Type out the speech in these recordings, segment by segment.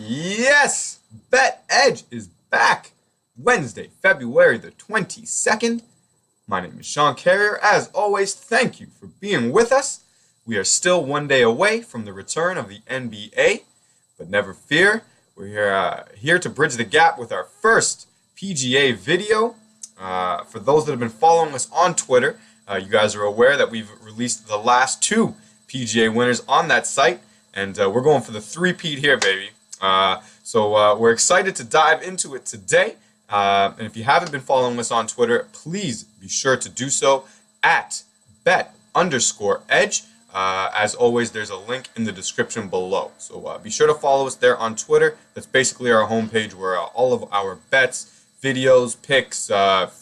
Yes, Bet Edge is back. Wednesday, February the 22nd. My name is Sean Carrier. As always, thank you for being with us. We are still one day away from the return of the NBA, but never fear. We're here to bridge the gap with our first PGA video. For those that have been following us on Twitter, you guys are aware that we've released the last two PGA winners on that site, and we're going for the three-peat here, baby. So we're excited to dive into it today. And if you haven't been following us on Twitter, please be sure to do so at bet_edge. As always, there's a link in the description below. So be sure to follow us there on Twitter. That's basically our homepage where all of our bets, videos, picks,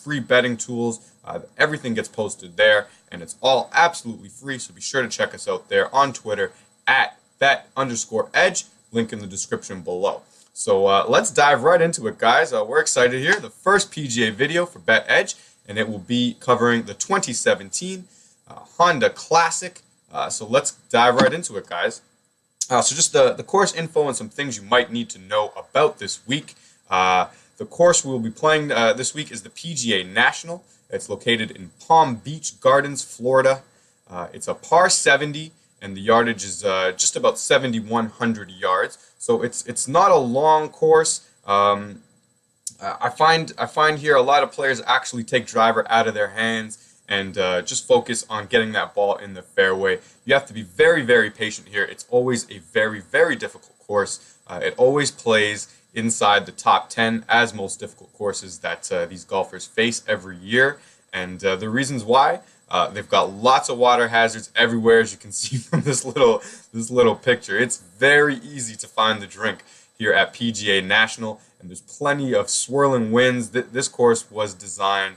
free betting tools, everything gets posted there. And it's all absolutely free. So be sure to check us out there on Twitter at bet_edge. Link in the description below. So let's dive right into it, guys. We're excited here. The first PGA video for Bet Edge, and it will be covering the 2017 Honda Classic. So let's dive right into it, guys. So just the course info and some things you might need to know about this week. The course we'll be playing this week is the PGA National. It's located in Palm Beach Gardens, Florida. It's a par 70. And the yardage is just about 7,100 yards. So it's not a long course. I find here a lot of players actually take driver out of their hands and just focus on getting that ball in the fairway. You have to be very, very patient here. It's always a very, very difficult course. It always plays inside the top 10, as most difficult courses that these golfers face every year. And the reasons why. They've got lots of water hazards everywhere, as you can see from this little picture. It's very easy to find the drink here at PGA National, and there's plenty of swirling winds. This course was designed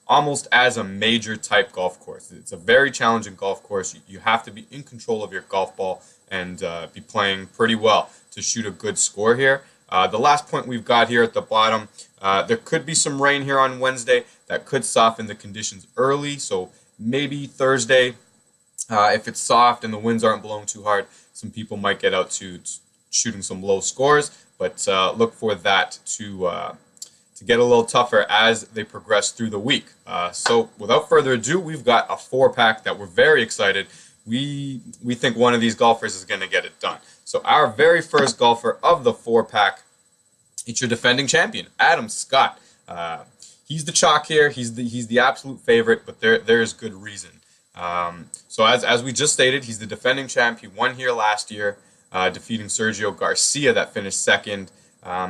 almost as a major type golf course. It's a very challenging golf course. You have to be in control of your golf ball and be playing pretty well to shoot a good score here. The last point we've got here at the bottom, there could be some rain here on Wednesday. That could soften the conditions early, so maybe Thursday, if it's soft and the winds aren't blowing too hard, some people might get out to shooting some low scores, but look for that to get a little tougher as they progress through the week. So without further ado, we've got a four-pack that we're very excited. We think one of these golfers is going to get it done. So our very first golfer of the four-pack, it's your defending champion, Adam Scott. He's the chalk here. He's the absolute favorite, but there's good reason. So as we just stated, he's the defending champ. He won here last year, defeating Sergio Garcia that finished second.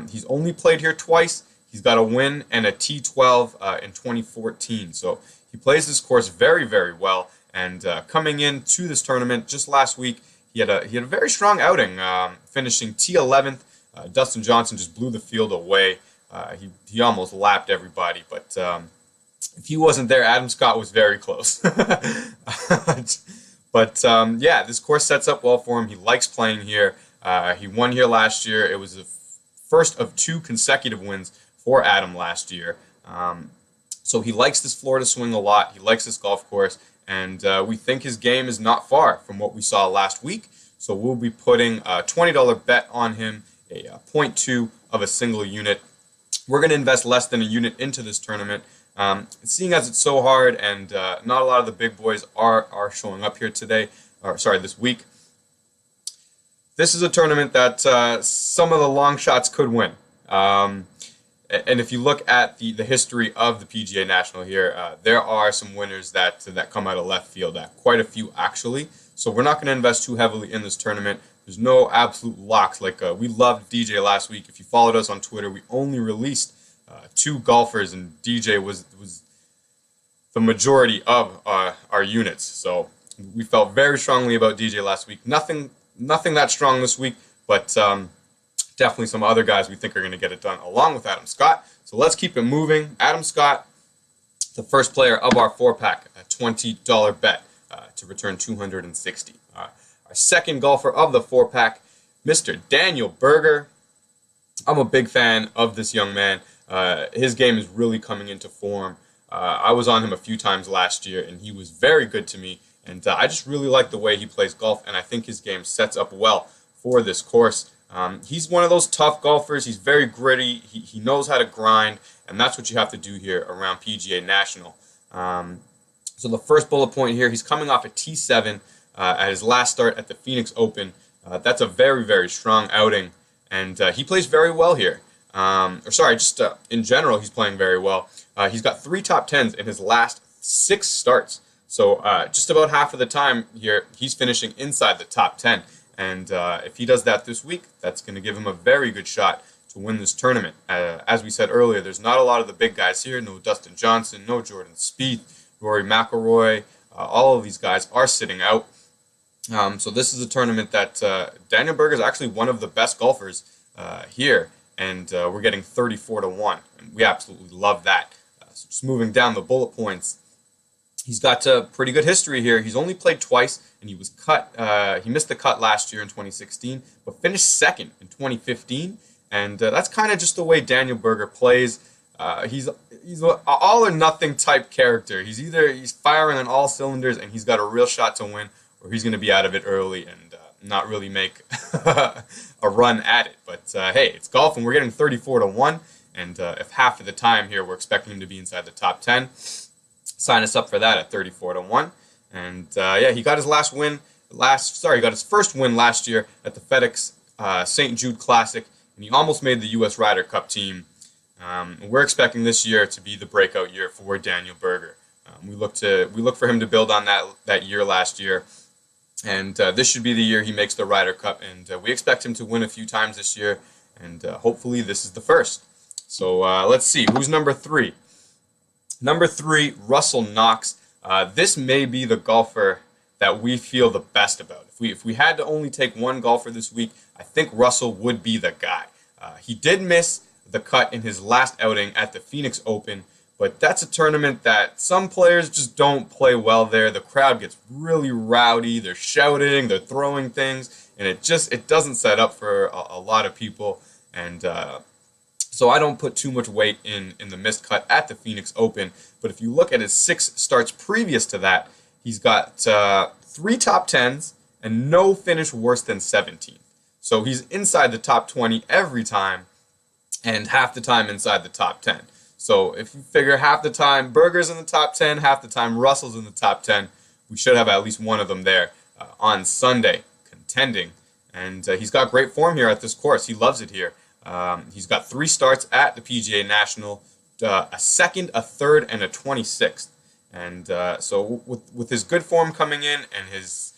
He's only played here twice. He's got a win and a T12 in 2014. So he plays this course very, very well. And coming into this tournament just last week, he had a very strong outing, finishing T11th. Dustin Johnson just blew the field away. He almost lapped everybody, but if he wasn't there, Adam Scott was very close. But yeah, this course sets up well for him. He likes playing here. He won here last year. It was the first of two consecutive wins for Adam last year. So he likes this Florida swing a lot. He likes this golf course, and we think his game is not far from what we saw last week. So we'll be putting a $20 bet on him, a 0.2 of a single unit. We're going to invest less than a unit into this tournament. Seeing as it's so hard and not a lot of the big boys are showing up here this week. This is a tournament that some of the long shots could win. And if you look at the history of the PGA National here, there are some winners that come out of left field, quite a few actually. So we're not going to invest too heavily in this tournament. There's no absolute locks. Like we loved DJ last week. If you followed us on Twitter, we only released two golfers, and DJ was the majority of our units. So we felt very strongly about DJ last week. Nothing that strong this week, but definitely some other guys we think are going to get it done, along with Adam Scott. So let's keep it moving. Adam Scott, the first player of our four-pack, a $20 bet to return $260. Our second golfer of the four-pack, Mr. Daniel Berger. I'm a big fan of this young man. His game is really coming into form. I was on him a few times last year, and he was very good to me. And I just really like the way he plays golf, and I think his game sets up well for this course. He's one of those tough golfers. He's very gritty. He knows how to grind, and that's what you have to do here around PGA National. So the first bullet point here, he's coming off a T7 at his last start at the Phoenix Open. That's a very, very strong outing, and he plays very well here. In general, he's playing very well. He's got 3 top 10s in his last 6 starts. So just about half of the time here, he's finishing inside the top 10. And if he does that this week, that's going to give him a very good shot to win this tournament. As we said earlier, there's not a lot of the big guys here. No Dustin Johnson, no Jordan Spieth, Rory McIlroy. All of these guys are sitting out. So this is a tournament that Daniel Berger is actually one of the best golfers here. And we're getting 34-1. And we absolutely love that. So just moving down the bullet points. He's got a pretty good history here. He's only played twice, and he was cut. He missed the cut last year in 2016, but finished second in 2015. And that's kind of just the way Daniel Berger plays. He's an all or nothing type character. He's firing on all cylinders, and he's got a real shot to win, or he's going to be out of it early and not really make a run at it. But hey, it's golf, and we're getting 34-1. And if half of the time here we're expecting him to be inside the top 10. Sign us up for that at 34-1. And yeah, he got his first win last year at the FedEx St. Jude Classic, and he almost made the U.S. Ryder Cup team. And we're expecting this year to be the breakout year for Daniel Berger. We look for him to build on that year last year, and this should be the year he makes the Ryder Cup. And we expect him to win a few times this year, and hopefully this is the first. So let's see who's number 3. Number 3, Russell Knox. This may be the golfer that we feel the best about. If we had to only take one golfer this week, I think Russell would be the guy. He did miss the cut in his last outing at the Phoenix Open, but that's a tournament that some players just don't play well there. The crowd gets really rowdy. They're shouting, they're throwing things, and it doesn't set up for a lot of people. And so I don't put too much weight in the missed cut at the Phoenix Open. But if you look at his 6 starts previous to that, he's got 3 top 10s and no finish worse than 17th. So he's inside the top 20 every time, and half the time inside the top 10. So if you figure half the time Berger's in the top 10, half the time Russell's in the top 10, we should have at least one of them there on Sunday contending. And he's got great form here at this course. He loves it here. He's got 3 starts at the PGA National, a 2nd, a 3rd, and a 26th. And so with his good form coming in and his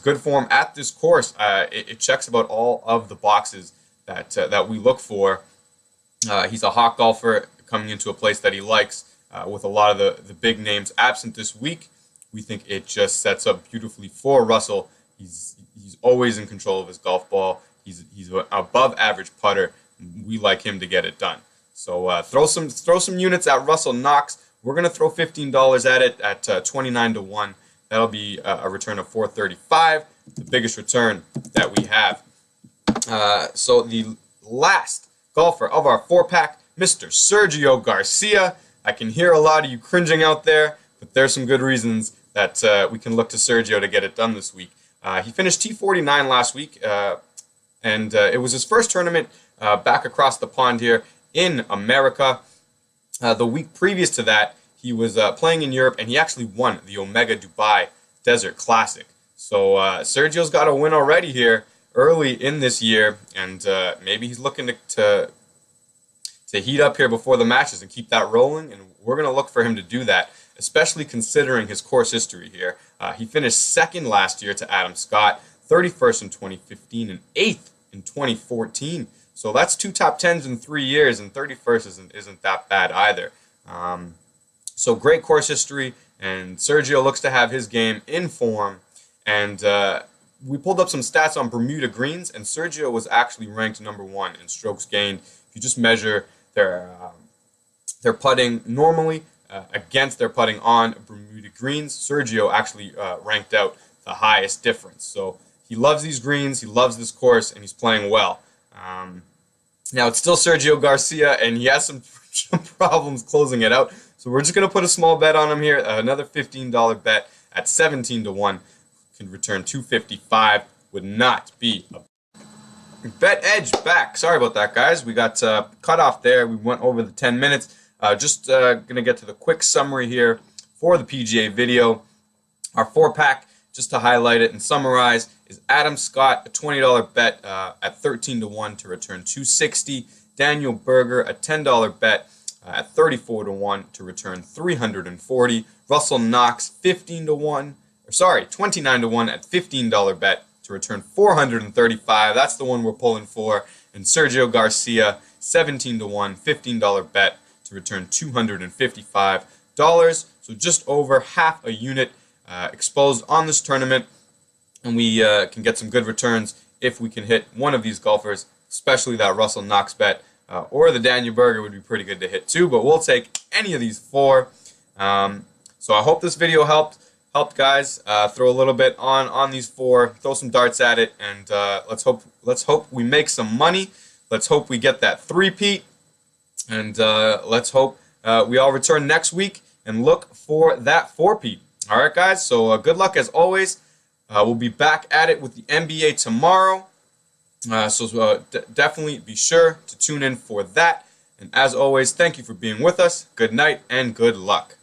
good form at this course, it checks about all of the boxes that we look for. He's a hot golfer coming into a place that he likes with a lot of the big names absent this week. We think it just sets up beautifully for Russell. He's always in control of his golf ball. He's an above average putter. We like him to get it done. So throw some units at Russell Knox. We're going to throw $15 at it at 29-1. That'll be a return of $435, the biggest return that we have. So the last golfer of our 4-pack, Mr. Sergio Garcia. I can hear a lot of you cringing out there, but there's some good reasons that we can look to Sergio to get it done this week. He finished T49 last week, and it was his first tournament back across the pond here in America. The week previous to that, he was playing in Europe, and he actually won the Omega Dubai Desert Classic. So Sergio's got a win already here early in this year, and maybe he's looking to heat up here before the matches and keep that rolling, and we're going to look for him to do that, especially considering his course history here. He finished 2nd last year to Adam Scott, 31st in 2015, and 8th in 2014. So that's 2 top 10s in 3 years, and 31st isn't that bad either. So great course history, and Sergio looks to have his game in form. And we pulled up some stats on Bermuda greens, and Sergio was actually ranked number 1 in strokes gained. If you just measure their putting normally against their putting on Bermuda greens, Sergio actually ranked out the highest difference. So he loves these greens, he loves this course, and he's playing well. Now it's still Sergio Garcia, and he has some problems closing it out. So we're just going to put a small bet on him here, another $15 bet at 17-1. Can return $255. Would not be Bet Edge back. Sorry about that, guys. We got cut off there. We went over the 10 minutes. Just going to get to the quick summary here for the PGA video. Our 4-pack, just to highlight it and summarize, is Adam Scott, a $20 bet at 13-1 to return $260. Daniel Berger, a $10 bet at 34-1 to return $340. Russell Knox, 29-1 at $15 bet to return $435. That's the one we're pulling for. And Sergio Garcia, 17-1, $15 bet to return $255. So just over half a unit exposed on this tournament, and we can get some good returns if we can hit one of these golfers, especially that Russell Knox bet, or the Daniel Berger would be pretty good to hit too, but we'll take any of these 4. So I hope this video helped guys. Throw a little bit on these 4, throw some darts at it, and let's hope we make some money. Let's hope we get that 3-peat, and let's hope we all return next week and look for that 4-peat. All right, guys. So good luck as always. We'll be back at it with the NBA tomorrow. So definitely be sure to tune in for that. And as always, thank you for being with us. Good night and good luck.